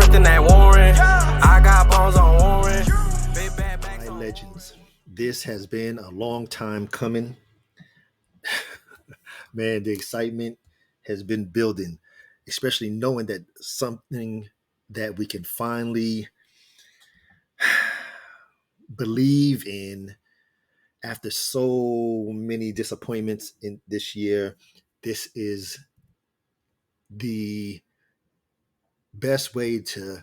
something that Warren. I got bones on Warren. Big bad back My legends, this has been a long time coming. Man, the excitement has been building, especially knowing that something that we can finally believe in after so many disappointments in this year. This is the best way to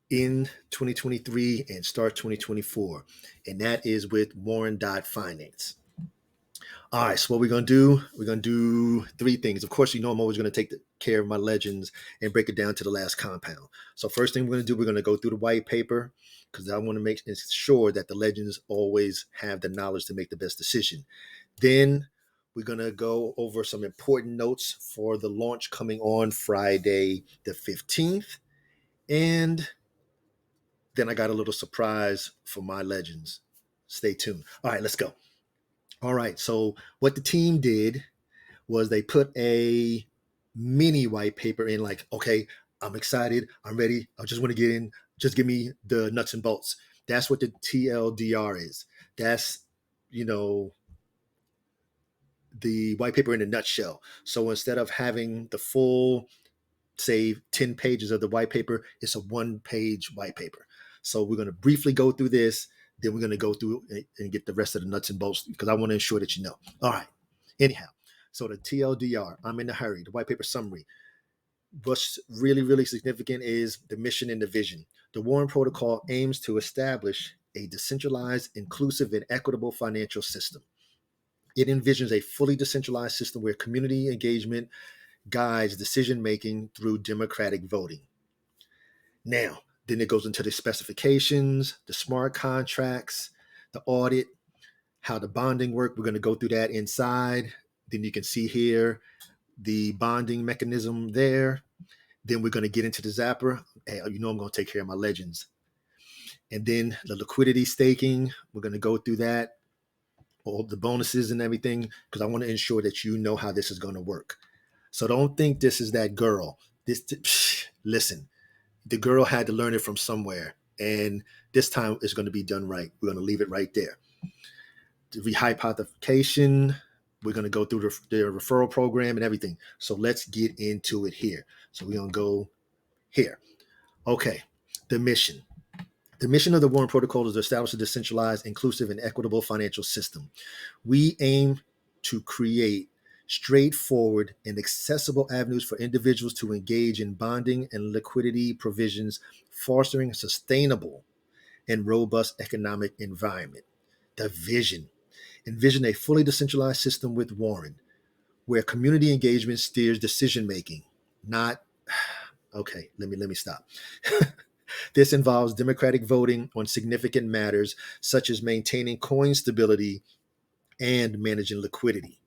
end 2023 and start 2024, and that is with WARREN.FINANCE. All right, so what we're going to do, we're going to do three things. Of course, I'm always going to take care of my legends and break it down to the last compound. So first thing we're going to do, we're going to go through the white paper because I want to make sure that the legends always have the knowledge to make the best decision. Then we're going to go over some important notes for the launch coming on Friday the 15th. And then I got a little surprise for my legends. Stay tuned. All right, let's go. All right, so what the team did was they put a mini white paper in, like, okay, I'm excited, I'm ready, I just want to get in, just give me the nuts and bolts. That's what the TLDR is. That's, the white paper in a nutshell. So instead of having the full, say, 10 pages of the white paper, it's a one-page white paper. So we're going to briefly go through this. Then we're going to go through and get the rest of the nuts and bolts because I want to ensure that you know. All right. Anyhow, so the TLDR, I'm in a hurry, the white paper summary. What's really, really significant is the mission and the vision. The Warren Protocol aims to establish a decentralized, inclusive, and equitable financial system. It envisions a fully decentralized system where community engagement guides decision-making through democratic voting. Now, then it goes into the specifications, the smart contracts, the audit, how the bonding work. We're going to go through that inside. Then you can see here the bonding mechanism there. Then we're going to get into the zapper. Hey, I'm going to take care of my legends. And then the liquidity staking, we're going to go through that, all the bonuses and everything, because I want to ensure that you know how this is going to work. So don't think this is that girl. Listen, the girl had to learn it from somewhere. And this time it's going to be done right. We're going to leave it right there. The rehypothecation, we're going to go through the referral program and everything. So let's get into it here. So we're going to go here. Okay, the mission. The mission of the Warren Protocol is to establish a decentralized, inclusive, and equitable financial system. We aim to create straightforward and accessible avenues for individuals to engage in bonding and liquidity provisions, fostering a sustainable and robust economic environment. The vision. Envision a fully decentralized system with Warren, where community engagement steers decision-making, not, okay, let me stop. This involves democratic voting on significant matters, such as maintaining coin stability and managing liquidity.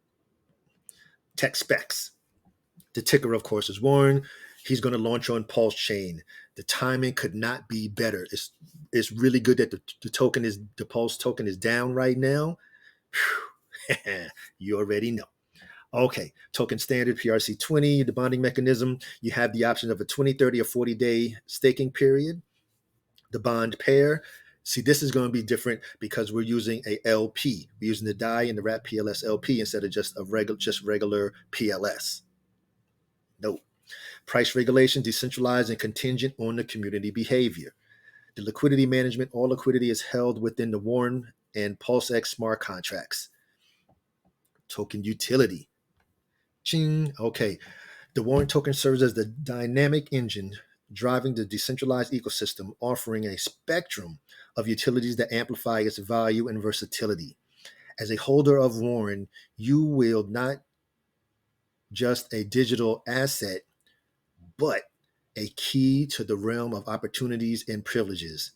Tech specs. The ticker, of course, is Warren. He's going to launch on Pulse Chain. The timing could not be better. It's really good that the Pulse token is down right now. You already know. Okay, token standard, PRC20, the bonding mechanism. You have the option of a 20, 30, or 40-day staking period. The bond pair. See, this is going to be different because we're using a LP. We're using the DAI and the WRAP PLS LP instead of just regular PLS. Nope. Price regulation, decentralized and contingent on the community behavior. The liquidity management, all liquidity is held within the Warren and PulseX smart contracts. Token utility. Ching. Okay. The Warren token serves as the dynamic engine driving the decentralized ecosystem, offering a spectrum of utilities that amplify its value and versatility. As a holder of Warren, you wield not just a digital asset, but a key to the realm of opportunities and privileges.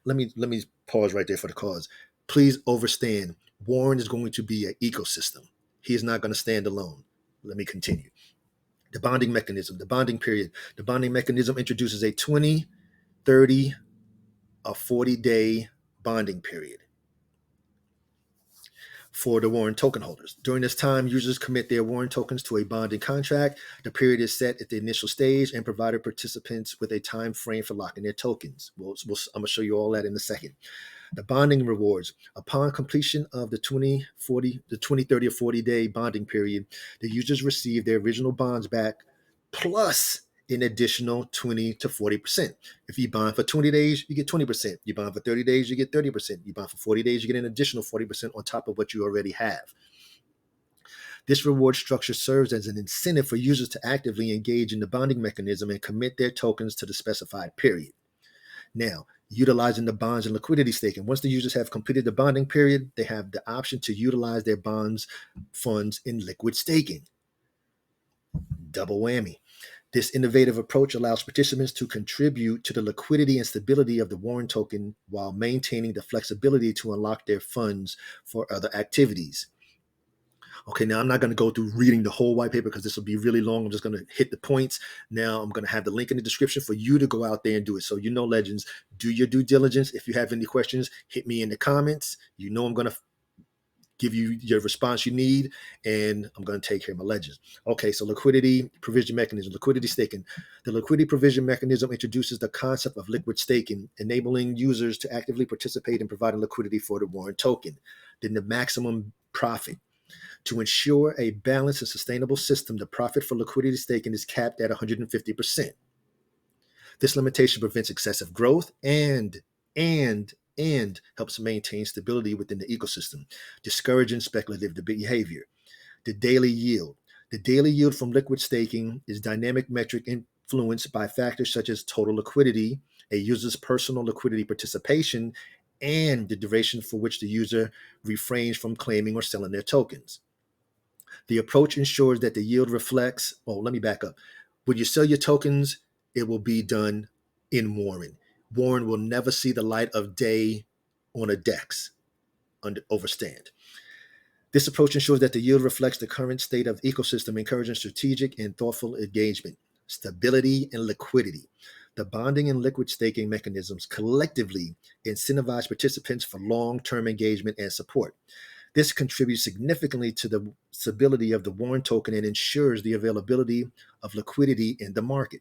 Let me pause right there for the cause. Please understand, Warren is going to be an ecosystem. He is not going to stand alone. Let me continue. The bonding mechanism, the bonding period. The bonding mechanism introduces a 20, 30, or 40-day bonding period. for the warrant token holders. During this time, users commit their warrant tokens to a bonding contract. The period is set at the initial stage and provided participants with a time frame for locking their tokens. I'm going to show you all that in a second. The bonding rewards. Upon completion of the 20, 30, or 40-day bonding period, the users receive their original bonds back plus an additional 20 to 40%. If you bond for 20 days, you get 20%. You bond for 30 days, you get 30%. You bond for 40 days, you get an additional 40% on top of what you already have. This reward structure serves as an incentive for users to actively engage in the bonding mechanism and commit their tokens to the specified period. Now, utilizing the bonds and liquidity staking. Once the users have completed the bonding period, they have the option to utilize their bonds funds in liquid staking. Double whammy. This innovative approach allows participants to contribute to the liquidity and stability of the warrant token while maintaining the flexibility to unlock their funds for other activities. Okay, now I'm not going to go through reading the whole white paper because this will be really long. I'm just going to hit the points. Now I'm going to have the link in the description for you to go out there and do it. So legends, do your due diligence. If you have any questions, hit me in the comments. I'm going to give you your response you need, and I'm going to take care of my legends. Okay, so liquidity provision mechanism, liquidity staking. The liquidity provision mechanism introduces the concept of liquid staking, enabling users to actively participate in providing liquidity for the warrant token. Then the maximum profit. To ensure a balanced and sustainable system, the profit for liquidity staking is capped at 150%. This limitation prevents excessive growth and helps maintain stability within the ecosystem, discouraging speculative behavior. The daily yield. The daily yield from liquid staking is dynamic metric influenced by factors such as total liquidity, a user's personal liquidity participation, and the duration for which the user refrains from claiming or selling their tokens. The approach ensures that the yield reflects, let me back up. When you sell your tokens, it will be done in Warren. Warren will never see the light of day on a DEX overstand. This approach ensures that the yield reflects the current state of ecosystem, encouraging strategic and thoughtful engagement, stability, and liquidity. The bonding and liquid staking mechanisms collectively incentivize participants for long-term engagement and support. This contributes significantly to the stability of the warrant token and ensures the availability of liquidity in the market.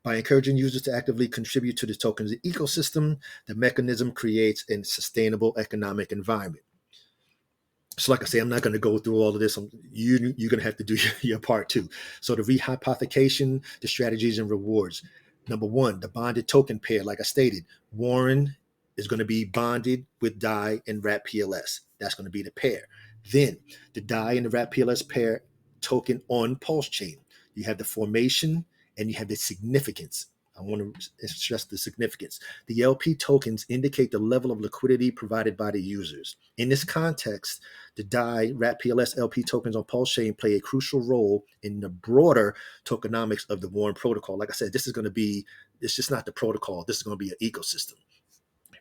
By encouraging users to actively contribute to the token's ecosystem, the mechanism creates a sustainable economic environment. So like I say, I'm not going to go through all of this. You're going to have to do your part too. So the rehypothecation, the strategies and rewards. Number one, the bonded token pair. Like I stated, Warren is going to be bonded with DAI and WRAP PLS. That's going to be the pair. Then the DAI and the WRAP PLS pair token on Pulse Chain. You have the formation and you have the significance. I want to stress the significance. The LP tokens indicate the level of liquidity provided by the users. In this context, the DAI, WRAP PLS, LP tokens on Pulse Chain play a crucial role in the broader tokenomics of the Warren protocol. Like I said, it's just not the protocol. This is going to be an ecosystem.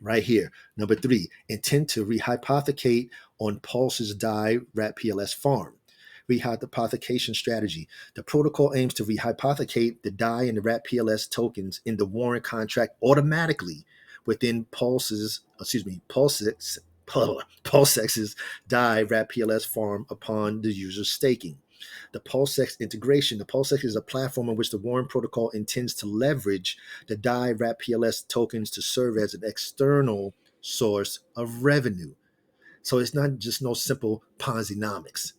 Right here. Number three, intend to rehypothecate on Pulse's DAI, WRAP PLS farm. Rehypothecation strategy. The protocol aims to rehypothecate the DAI and the WRAP PLS tokens in the warrant contract automatically within Pulse's DAI WRAP PLS farm upon the user's staking. The PulseX integration. The PulseX is a platform in which the Warren protocol intends to leverage the DAI WRAP PLS tokens to serve as an external source of revenue. So it's not just no simple Ponzi-nomics.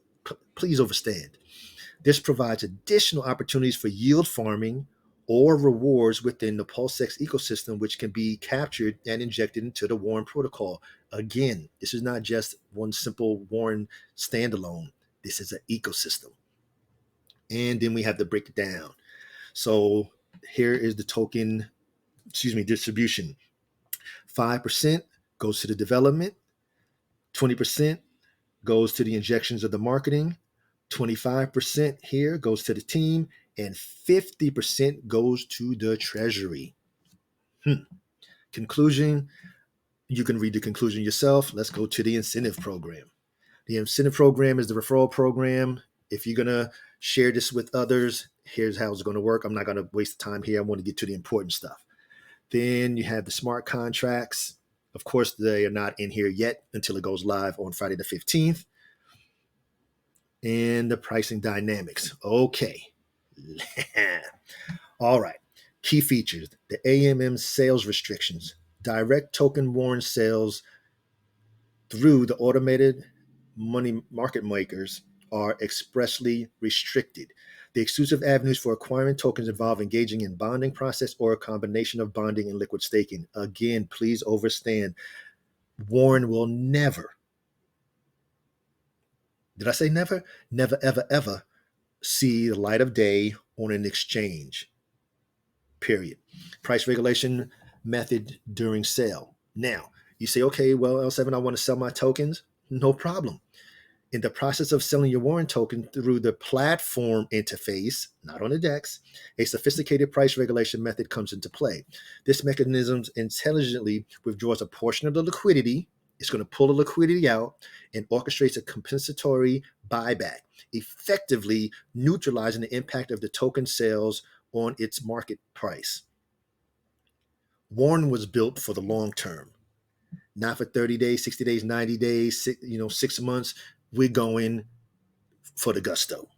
Please understand. This provides additional opportunities for yield farming or rewards within the PulseX ecosystem, which can be captured and injected into the Warren protocol. Again, this is not just one simple Warren standalone. This is an ecosystem. And then we have to break it down. So here is the token, distribution. 5% goes to the development, 20% goes to the injections of the marketing, 25% here goes to the team, and 50% goes to the treasury. Conclusion, you can read the conclusion yourself. Let's go to the incentive program. The incentive program is the referral program. If you're going to share this with others, here's how it's going to work. I'm not going to waste the time here. I want to get to the important stuff. Then you have the smart contracts. Of course, they are not in here yet until it goes live on Friday the 15th. and the pricing dynamics. Okay. All right. Key features: the AMM sales restrictions. Direct token warrant sales through the automated money market makers are expressly restricted. The exclusive avenues for acquiring tokens involve engaging in bonding process or a combination of bonding and liquid staking. Again, please understand, Warren will never, did I say never? Never, ever, ever see the light of day on an exchange, period. Price regulation method during sale. Now, you say, okay, well, L7, I want to sell my tokens. No problem. In the process of selling your warrant token through the platform interface, not on the DEX, a sophisticated price regulation method comes into play. This mechanism intelligently withdraws a portion of the liquidity. It's going to pull the liquidity out and orchestrates a compensatory buyback, effectively neutralizing the impact of the token sales on its market price. Warren was built for the long term, not for 30 days, 60 days, 90 days, 6 months. We're going for the gusto.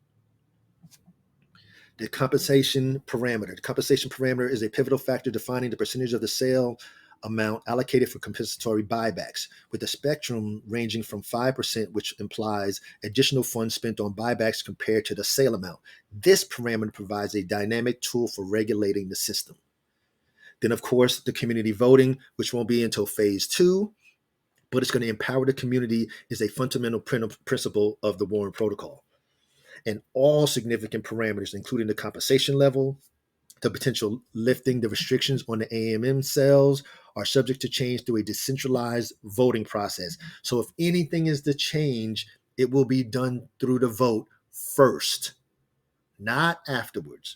The compensation parameter. The compensation parameter is a pivotal factor defining the percentage of the sale amount allocated for compensatory buybacks, with a spectrum ranging from 5%, which implies additional funds spent on buybacks compared to the sale amount. This parameter provides a dynamic tool for regulating the system. Then, of course, the community voting, which won't be until phase 2, but it's going to empower the community, is a fundamental principle of the Warren Protocol. And all significant parameters, including the compensation level, the potential lifting the restrictions on the AMM sales, are subject to change through a decentralized voting process. So if anything is to change, it will be done through the vote first, not afterwards.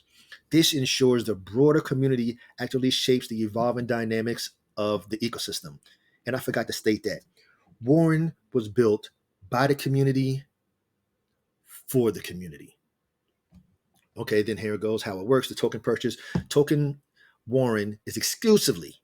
This ensures the broader community actively shapes the evolving dynamics of the ecosystem. And I forgot to state that Warren was built by the community for the community. Okay, then here it goes how it works. The token purchase. Token Warren is exclusively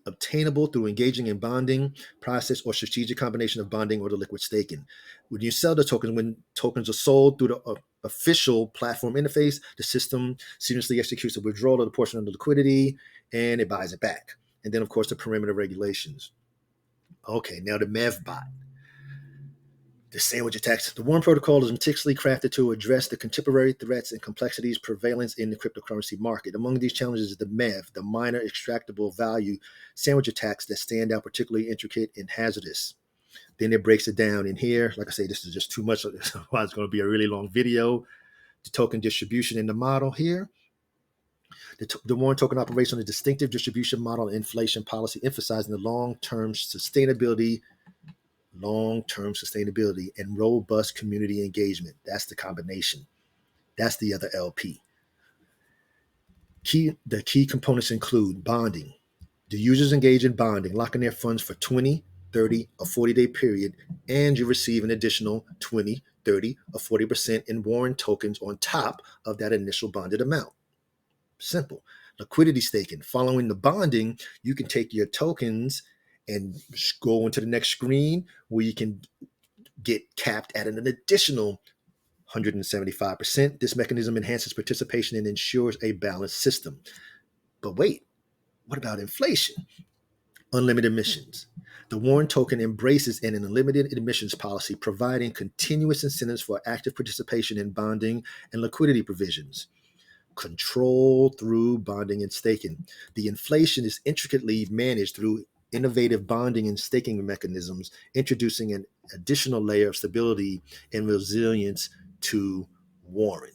obtainable through engaging in bonding process or strategic combination of bonding or the liquid staking. When you sell the token, when tokens are sold through the official platform interface, the system seamlessly executes a withdrawal of the portion of the liquidity and it buys it back. And then, of course, the perimeter regulations. Okay, now the MEVBot. The sandwich attacks. The Warren Protocol is meticulously crafted to address the contemporary threats and complexities prevalent in the cryptocurrency market. Among these challenges is the MEV, the minor extractable value sandwich attacks that stand out particularly intricate and hazardous. Then it breaks it down in here. Like I say, this is just too much. It's going to be a really long video. The token distribution in the model here. The Warren token operates on a distinctive distribution model and inflation policy, emphasizing the long-term sustainability and robust community engagement. That's the combination. That's the other LP. The key components include bonding. The users engage in bonding, locking their funds for 20, 30, or 40-day period, and you receive an additional 20, 30, or 40% in Warren tokens on top of that initial bonded amount. Simple. Liquidity staking. Following the bonding, you can take your tokens and go into the next screen where you can get capped at an additional 175%. This mechanism enhances participation and ensures a balanced system. But wait, what about inflation? Unlimited emissions. The Warren token embraces an unlimited emissions policy, providing continuous incentives for active participation in bonding and liquidity provisions. Control through bonding and staking. The inflation is intricately managed through innovative bonding and staking mechanisms, introducing an additional layer of stability and resilience to Warren.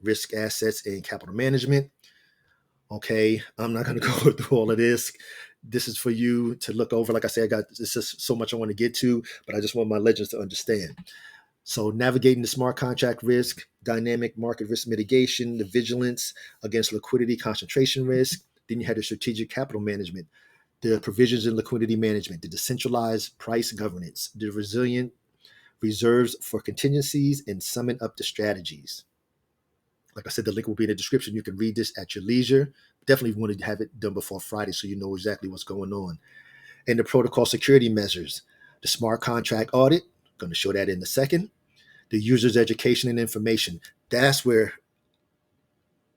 Risk assets and capital management. Okay, I'm not going to go through all of this. This is for you to look over. Like I said, this is so much I want to get to, but I just want my legends to understand. So navigating the smart contract risk, dynamic market risk mitigation, the vigilance against liquidity concentration risk. Then you had the strategic capital management, the provisions in liquidity management, the decentralized price governance, the resilient reserves for contingencies, and summing up the strategies. Like I said, the link will be in the description. You can read this at your leisure. Definitely want to have it done before Friday so you know exactly what's going on. And the protocol security measures. The smart contract audit, going to show that in a second. The user's education and information. That's where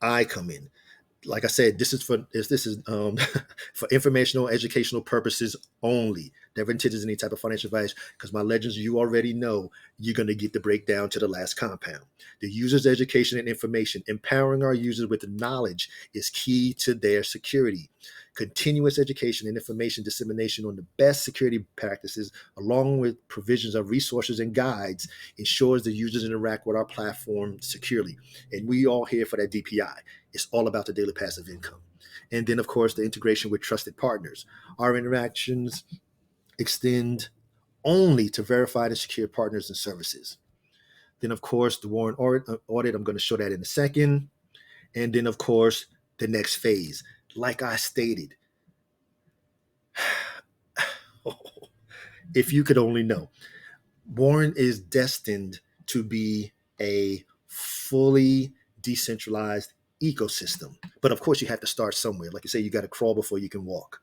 I come in. Like I said, this is for informational, educational purposes only. Never intended as any type of financial advice, because my legends, you already know you're going to get the breakdown to the last compound. The user's education and information. Empowering our users with knowledge is key to their security. Continuous education and information dissemination on the best security practices, along with provisions of resources and guides, ensures the users interact with our platform securely. And we all here for that DPI. It's all about the daily passive income. And then, of course, the integration with trusted partners. Our interactions extend only to verified and secure partners and services. Then, of course, the Warren audit, I'm going to show that in a second. And then, of course, the next phase. Like I stated, if you could only know, Warren is destined to be a fully decentralized ecosystem. But of course, you have to start somewhere. Like I say, you got to crawl before you can walk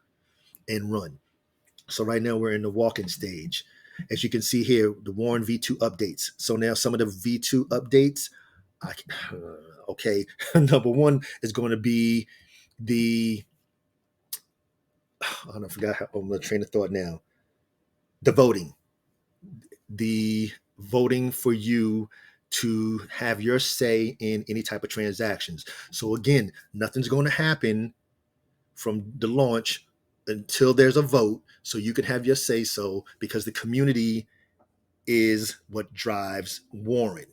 and run. So right now we're in the walking stage. As you can see here, the Warren V2 updates. So now some of the V2 updates, okay, number one is going to be the, I forgot how, I'm going to train of thought now. The voting for you to have your say in any type of transactions. So again, nothing's going to happen from the launch until there's a vote, so you can have your say so, because the community is what drives Warren.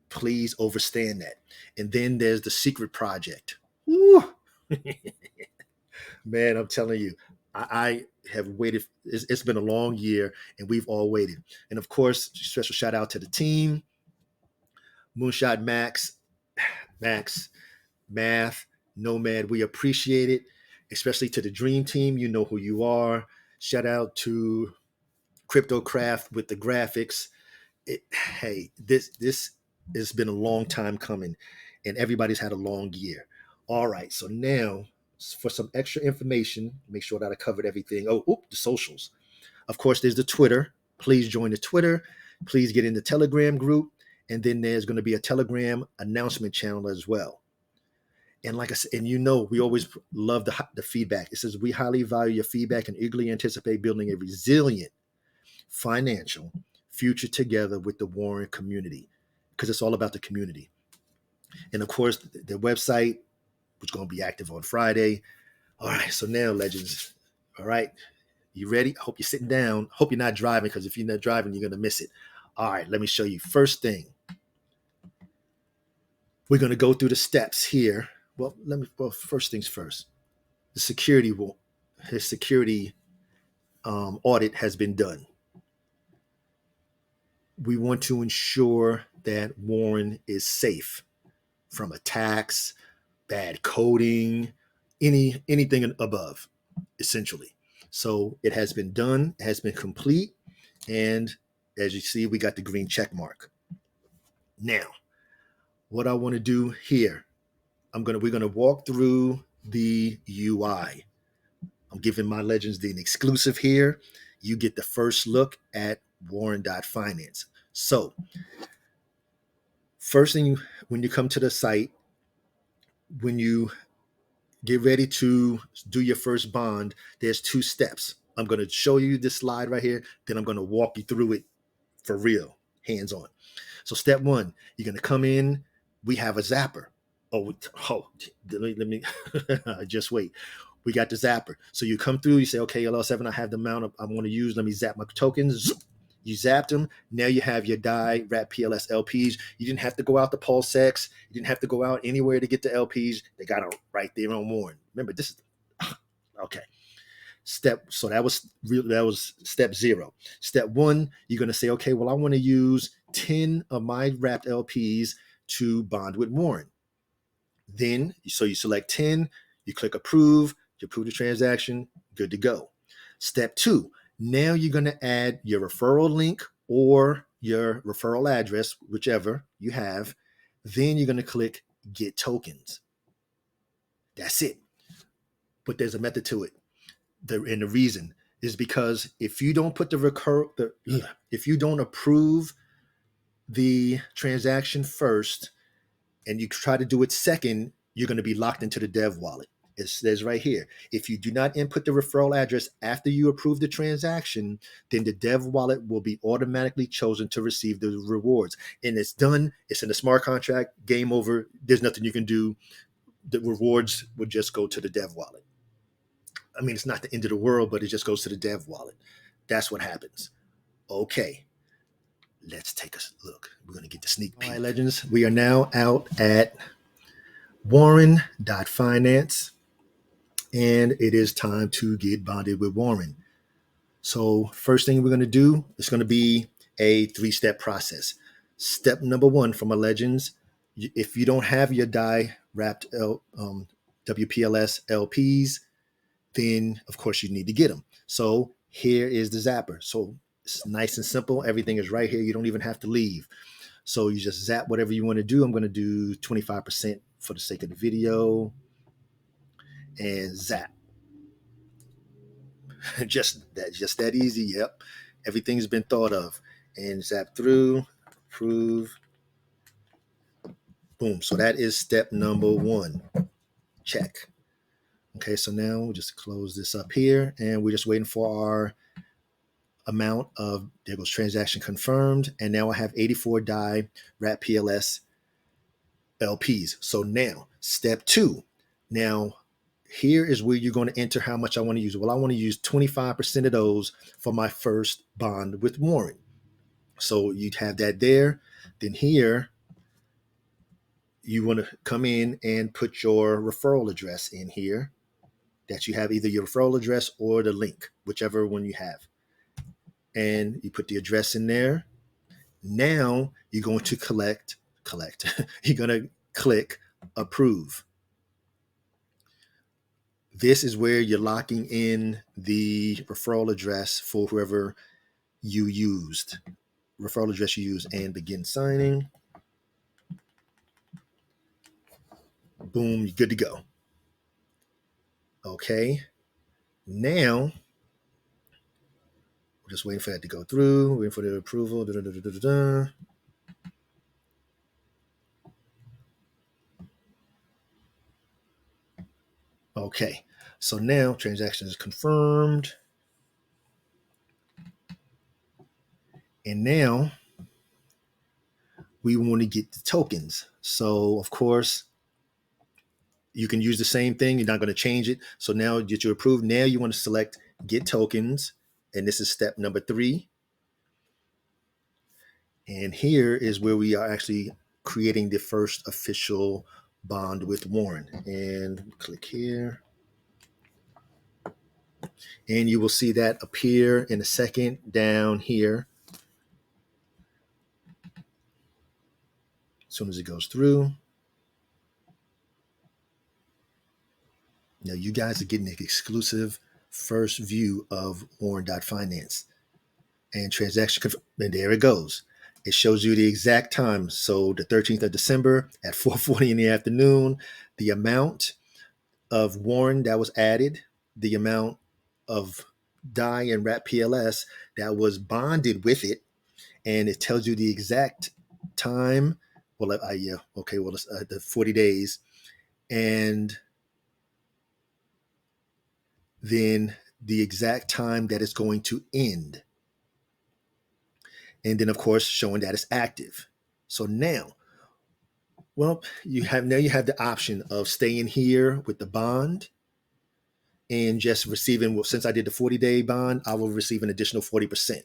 Please understand that. And then there's the secret project. Woo! Man, I'm telling you, I have waited. It's been a long year, and we've all waited. And of course, special shout out to the team, Moonshot Max, Math, Nomad. We appreciate it, especially to the Dream Team. You know who you are. Shout out to Cryptocraft with the graphics. Hey, this has been a long time coming, and everybody's had a long year. All right, so now for some extra information, make sure that I covered everything. The socials. Of course, there's the Twitter. Please join the Twitter. Please get in the Telegram group. And then there's going to be a Telegram announcement channel as well. And like I said, and you know, we always love the feedback. It says, we highly value your feedback and eagerly anticipate building a resilient financial future together with the Warren community, because it's all about the community. And of course, the website, which is going to be active on Friday. All right, so now, legends, all right, you ready? I hope you're sitting down. Hope you're not driving, because if you're not driving, you're going to miss it. All right, let me show you. First thing, we're going to go through the steps here. Well, first things first. The security audit has been done. We want to ensure that Warren is safe from attacks, bad coding, anything above, essentially. So it has been done, it has been complete, and as you see, we got the green check mark. Now, what I want to do here, we're gonna walk through the UI. I'm giving my legends an exclusive here. You get the first look at WARREN.FINANCE. So, first thing, when you come to the site, when you get ready to do your first bond, there's 2 steps. I'm going to show you this slide right here, then I'm going to walk you through it for real, hands-on. So step 1, you're going to come in. We have a zapper. Let me just wait. We got the zapper. So you come through, you say, okay, LL7, I have the amount I want to use. Let me zap my tokens. You zapped them. Now you have your DAPP PLS LPs. You didn't have to go out to PulseX. You didn't have to go out anywhere to get the LPs. They got them right there on Warren. Remember, this is okay. So that was step 0. Step 1, you're going to say, okay, well, I want to use 10 of my wrapped LPs to bond with Warren. Then, so you select 10, you click approve, you approve the transaction, good to go. Step 2, now you're going to add your referral link or your referral address, whichever you have. Then you're going to click get tokens. That's it. But there's a method to it. And the reason is because if you don't put if you don't approve the transaction first and you try to do it second, you're going to be locked into the dev wallet. It says right here, if you do not input the referral address after you approve the transaction, then the dev wallet will be automatically chosen to receive the rewards. And it's done. It's in the smart contract. Game over. There's nothing you can do. The rewards would just go to the dev wallet. I mean, it's not the end of the world, but it just goes to the dev wallet. That's what happens. Okay, let's take a look. We're going to get the sneak peek. All right, legends, we are now out at WARREN.FINANCE, and it is time to get bonded with Warren. So first thing we're going to do is going to be a 3-step process. Step number 1 for my legends, if you don't have your die wrapped WPLS LPs, then of course you need to get them. So here is the zapper. So it's nice and simple. Everything is right here. You don't even have to leave. So you just zap whatever you want to do. I'm going to do 25% for the sake of the video, and zap. just that easy. Yep. Everything's been thought of. And zap through, approve. Boom. So that is step number 1. Check. Okay, so now we'll just close this up here, and we're just waiting for our amount of, there goes transaction confirmed, and now I have 84 die wrap PLS LPs. So now step 2. Now here is where you're going to enter how much I want to use. Well, I want to use 25% of those for my first bond with Warren. So you'd have that there. Then here, you want to come in and put your referral address in here, that you have either your referral address or the link, whichever one you have. And you put the address in there. Now you're going to collect. You're going to click approve. This is where you're locking in the referral address for whoever you used, referral address you use, and begin signing. Boom, you're good to go. Okay, now we're just waiting for that to go through, waiting for the approval. Okay, so now transaction is confirmed. And now we want to get the tokens. So of course, you can use the same thing. You're not going to change it. So now that you're approved, now you want to select get tokens. And this is step number 3. And here is where we are actually creating the first official bond with Warren. And click here. And you will see that appear in a second down here. As soon as it goes through. Now you guys are getting an exclusive first view of WARREN.FINANCE and transaction. And there it goes. It shows you the exact time. So the 13th of December at 4:40 in the afternoon, the amount of Warren that was added, the amount of DAI and wrap PLS that was bonded with it, and it tells you the exact time. Well, yeah, okay, well, it's the 40 days, and then the exact time that it's going to end. And then, of course, showing that it's active. So now, well, you have the option of staying here with the bond and just receiving, well, since I did the 40-day bond, I will receive an additional 40%.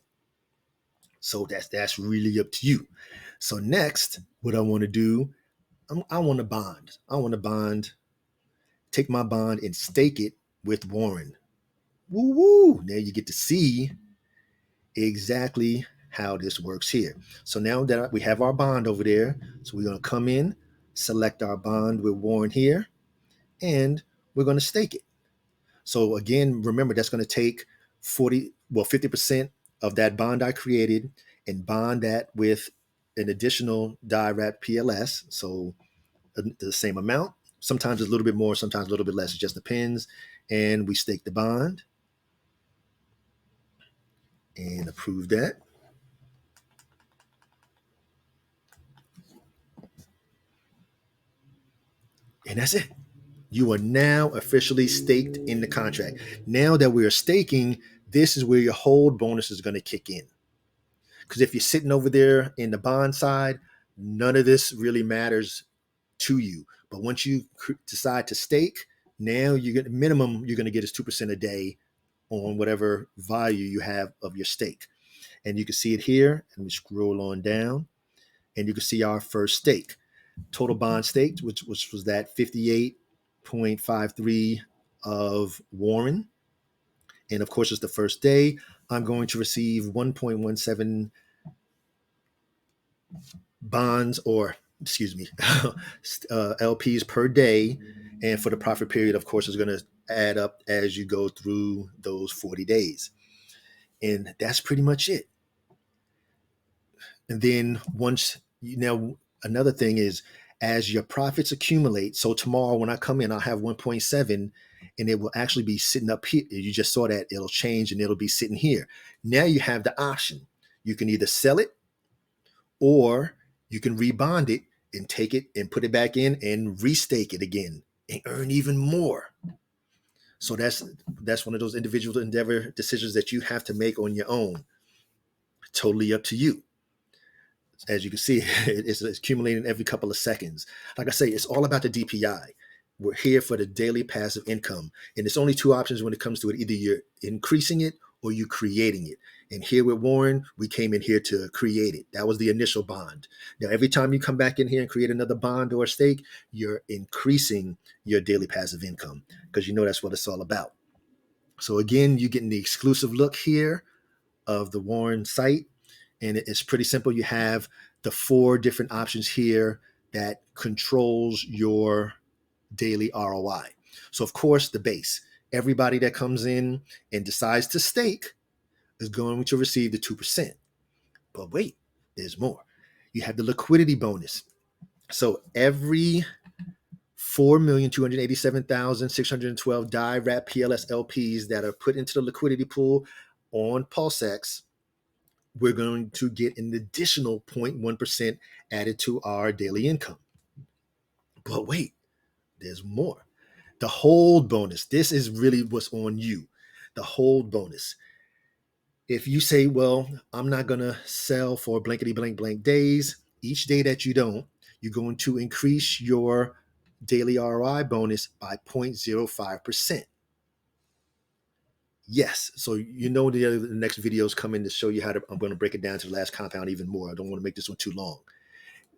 So that's really up to you. So next, what I want to do, I want to bond. I want to bond, take my bond and stake it with Warren. Woo woo! Now you get to see exactly how this works here. So now that we have our bond over there, so we're going to come in, select our bond with Warren here, and we're going to stake it. So again, remember that's going to take 50% of that bond I created and bond that with an additional DAI wrap PLS. So the same amount. Sometimes it's a little bit more, sometimes a little bit less. It just depends. And we stake the bond. and approve that. And that's it. You are now officially staked in the contract. Now that we are staking, this is where your hold bonus is going to kick in. Because if you're sitting over there in the bond side, none of this really matters to you. But once you decide to stake, now you get minimum you're going to get is 2% a day on whatever value you have of your stake. And you can see it here. And we scroll on down, and you can see our first stake. Total bond staked, which was that 58.53 of Warren. And of course, it's the first day. I'm going to receive 1.17 bonds, or excuse me, LPs per day. And for the profit period, of course, is going to add up as you go through those 40 days. And that's pretty much it. And then once now, another thing is as your profits accumulate. So tomorrow when I come in, I'll have 1.7 and it will actually be sitting up here. You just saw that it'll change and it'll be sitting here. Now you have the option. You can either sell it or you can rebond it and take it and put it back in and restake it again and earn even more. So that's one of those individual endeavor decisions that you have to make on your own. Totally up to you. As you can see, it's accumulating every couple of seconds. Like I say, it's all about the DPI. We're here for the daily passive income. And it's only two options when it comes to it. Either you're increasing it or you're creating it. And here with Warren, we came in here to create it. That was the initial bond. Now, every time you come back in here and create another bond or a stake, you're increasing your daily passive income because you know that's what it's all about. So again, you're getting the exclusive look here of the Warren site. And it's pretty simple. You have the 4 different options here that controls your daily ROI. So of course, the base. Everybody that comes in and decides to stake is going to receive the 2%. But wait, there's more. You have the liquidity bonus. So every 4,287,612 DYOR PLS LPs that are put into the liquidity pool on PulseX, we're going to get an additional 0.1% added to our daily income. But wait, there's more. The hold bonus. This is really what's on you. The hold bonus. If you say, well, I'm not going to sell for blankety blank blank days, each day that you don't, you're going to increase your daily ROI bonus by 0.05%. Yes. So you know the next videos coming to show you how to, I'm going to break it down to the last compound even more. I don't want to make this one too long.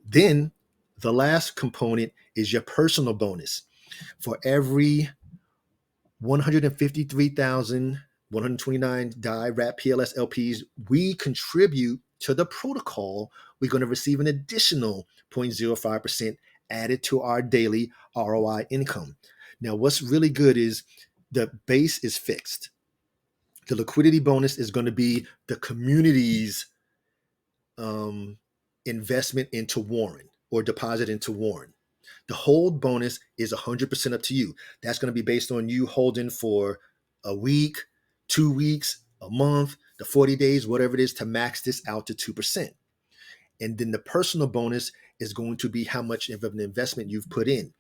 Then the last component is your personal bonus. For every 153,129 DYOR PLS LPs we contribute to the protocol, we're going to receive an additional 0.05% added to our daily ROI income. Now, what's really good is the base is fixed. The liquidity bonus is going to be the community's investment into Warren or deposit into Warren. The hold bonus is 100% up to you. That's going to be based on you holding for a week, 2 weeks, a month, the 40 days, whatever it is to max this out to 2%. And then the personal bonus is going to be how much of an investment you've put in.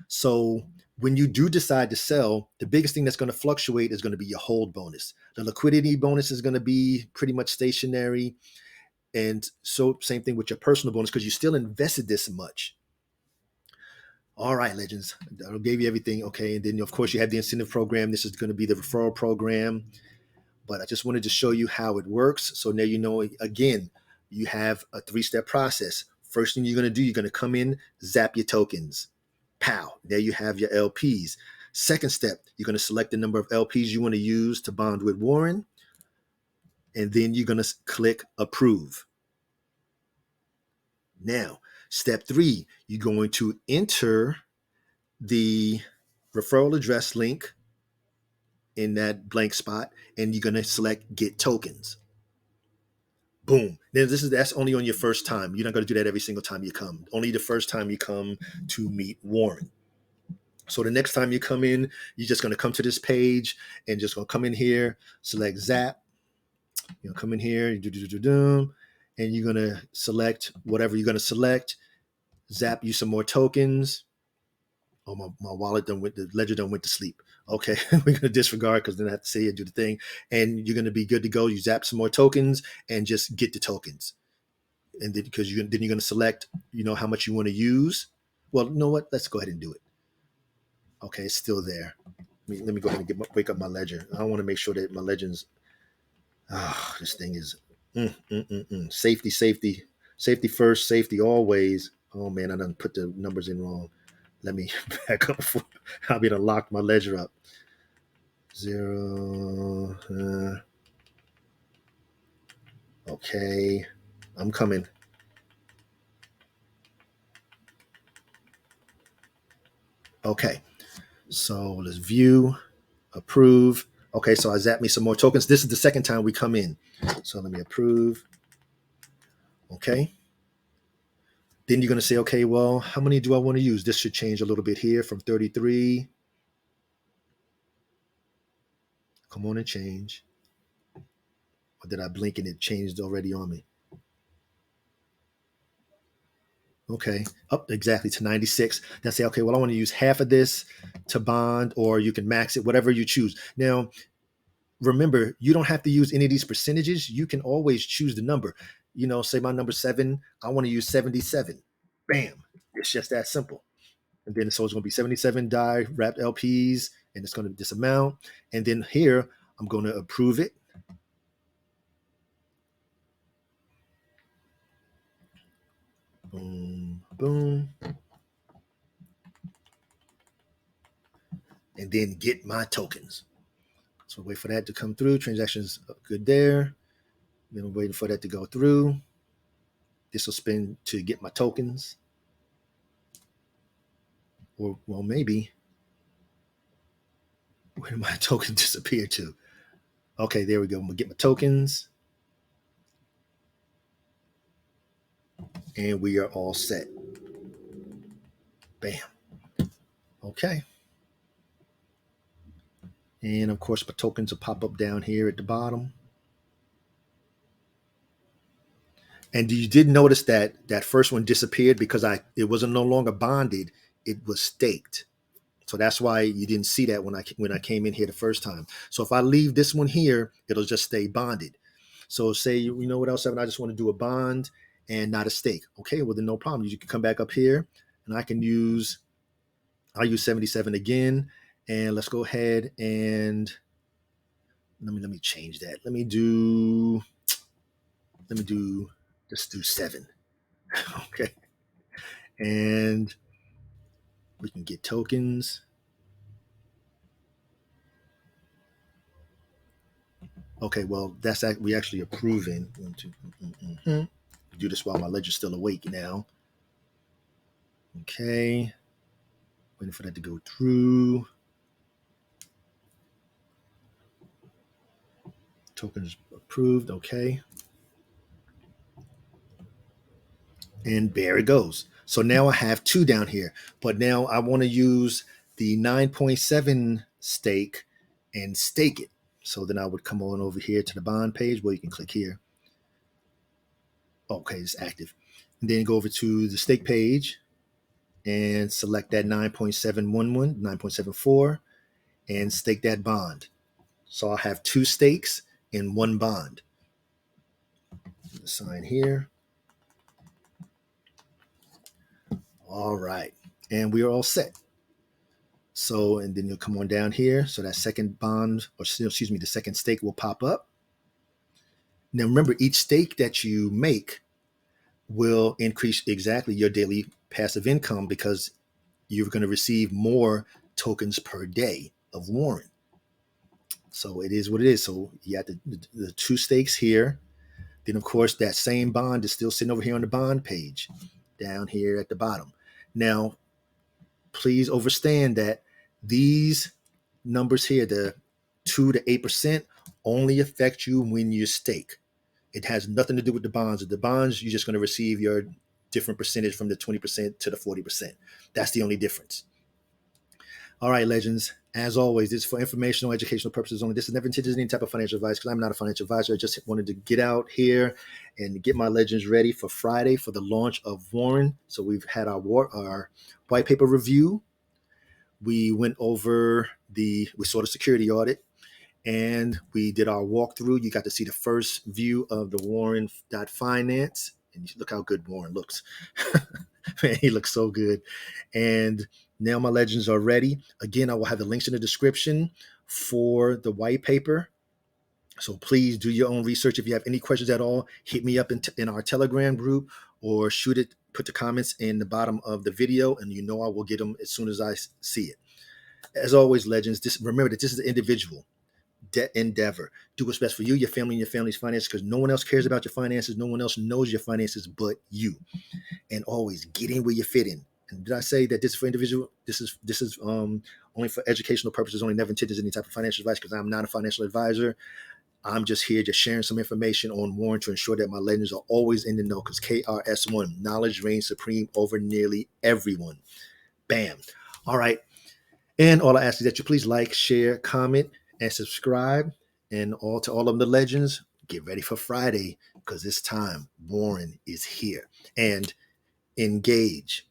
So when you do decide to sell, the biggest thing that's going to fluctuate is going to be your hold bonus. The liquidity bonus is going to be pretty much stationary. And so same thing with your personal bonus because you still invested this much. All right, legends, I gave you everything. Okay. And then of course you have the incentive program. This is going to be the referral program, but I just wanted to show you how it works. So now you know, again, you have a 3-step process. First thing you're going to do, you're going to come in, zap your tokens. Pow, there you have your LPs. Second step, you're going to select the number of LPs you want to use to bond with Warren. And then you're going to click approve. Now, step 3, you're going to enter the referral address link in that blank spot, and you're going to select get tokens. Boom. Now that's only on your first time. You're not going to do that every single time you come. Only the first time you come to meet Warren. So the next time you come in, you're just going to come to this page and just going to come in here, select zap, Come in here, and you're gonna select whatever you're gonna select. Zap you some more tokens. Oh, my wallet done went, the ledger done went to sleep. Okay, we're gonna disregard because then I have to say it, do the thing, and you're gonna be good to go. You zap some more tokens and just get the tokens, and then because then you're gonna select, how much you want to use. Well, you know what? Let's go ahead and do it. Okay, it's still there. Let me go ahead and wake up my ledger. I want to make sure that my legends. This thing is safety, safety, safety first, safety always. Oh man, I done put the numbers in wrong. Let me back up. I'll be to lock my ledger up. 0. Okay, I'm coming. Okay, so let's view, approve. Okay, so I zap me some more tokens. This is the second time we come in. So let me approve. Okay. Then you're going to say, okay, well, how many do I want to use? This should change a little bit here from 33. Come on and change. Or did I blink and it changed already on me? Okay, up exactly to 96. Then say, okay, well, I want to use half of this to bond, or you can max it, whatever you choose. Now, remember, you don't have to use any of these percentages. You can always choose the number. Say my number 7, I want to use 77. Bam. It's just that simple. And then so it's going to be 77 die wrapped LPs, and it's going to be this amount. And then here, I'm going to approve it. Boom, boom. And then get my tokens. So wait for that to come through. Transactions good there. Then I'm waiting for that to go through. This will spin to get my tokens. Or, well, maybe. Where did my token disappear to? Okay, there we go. I'm going to get my tokens. And we are all set. Bam. Okay. And of course, my tokens will pop up down here at the bottom. And you did notice that that first one disappeared because it wasn't no longer bonded. It was staked. So that's why you didn't see that when I came in here the first time. So if I leave this one here, it'll just stay bonded. So say, you know what else, Evan? I just want to do a bond and not a stake. Okay, well then no problem. You can come back up here and I'll use 77 again. And let's go ahead and let me change that. Let's do 7. Okay. And we can get tokens. Okay, well, we actually approving. Do this while my ledger's still awake now. Okay. Waiting for that to go through. Tokens approved. Okay. And there it goes. So now I have 2 down here, but now I want to use the 9.7 stake and stake it. So then I would come on over here to the bond page where you can click here. Okay, it's active. And then go over to the stake page and select that 9.711, 9.74, and stake that bond. So I'll have 2 stakes in 1 bond. Sign here. All right. And we are all set. So, and then you'll come on down here. So that second bond, or excuse me, the second stake will pop up. Now remember, each stake that you make will increase exactly your daily passive income because you're going to receive more tokens per day of warrant. So it is what it is. So you have the 2 stakes here. Then, of course, that same bond is still sitting over here on the bond page down here at the bottom. Now, please understand that these numbers here, the 2 to 8%, only affect you when you stake. It has nothing to do with the bonds. The bonds, you're just going to receive your different percentage from the 20% to the 40%. That's the only difference. All right, legends. As always, this is for informational, educational purposes only. This is never intended as any type of financial advice because I'm not a financial advisor. I just wanted to get out here and get my legends ready for Friday for the launch of Warren. So we've had our white paper review. We went over we saw the security audit, and we did our walkthrough. You got to see the first view of the WARREN.FINANCE, and look how good Warren looks. Man, he looks so good. And now my legends are ready. Again, I will have the links in the description for the white paper. So please do your own research. If you have any questions at all, hit me up in our Telegram group or put the comments in the bottom of the video, and I will get them as soon as I see it. As always, legends, remember that this is an individual endeavor. Do what's best for you, your family, and your family's finances, because no one else cares about your finances. No one else knows your finances but you. And always get in where you fit in. And did I say that this is for individual? This is only for educational purposes, only, never intended as any type of financial advice, because I'm not a financial advisor. I'm just here just sharing some information on Warren to ensure that my legends are always in the know, because KRS1, knowledge reigns supreme over nearly everyone. Bam. All right. And all I ask is that you please like, share, comment, and subscribe. And to all of the legends, get ready for Friday, because this time Warren is here. And engage.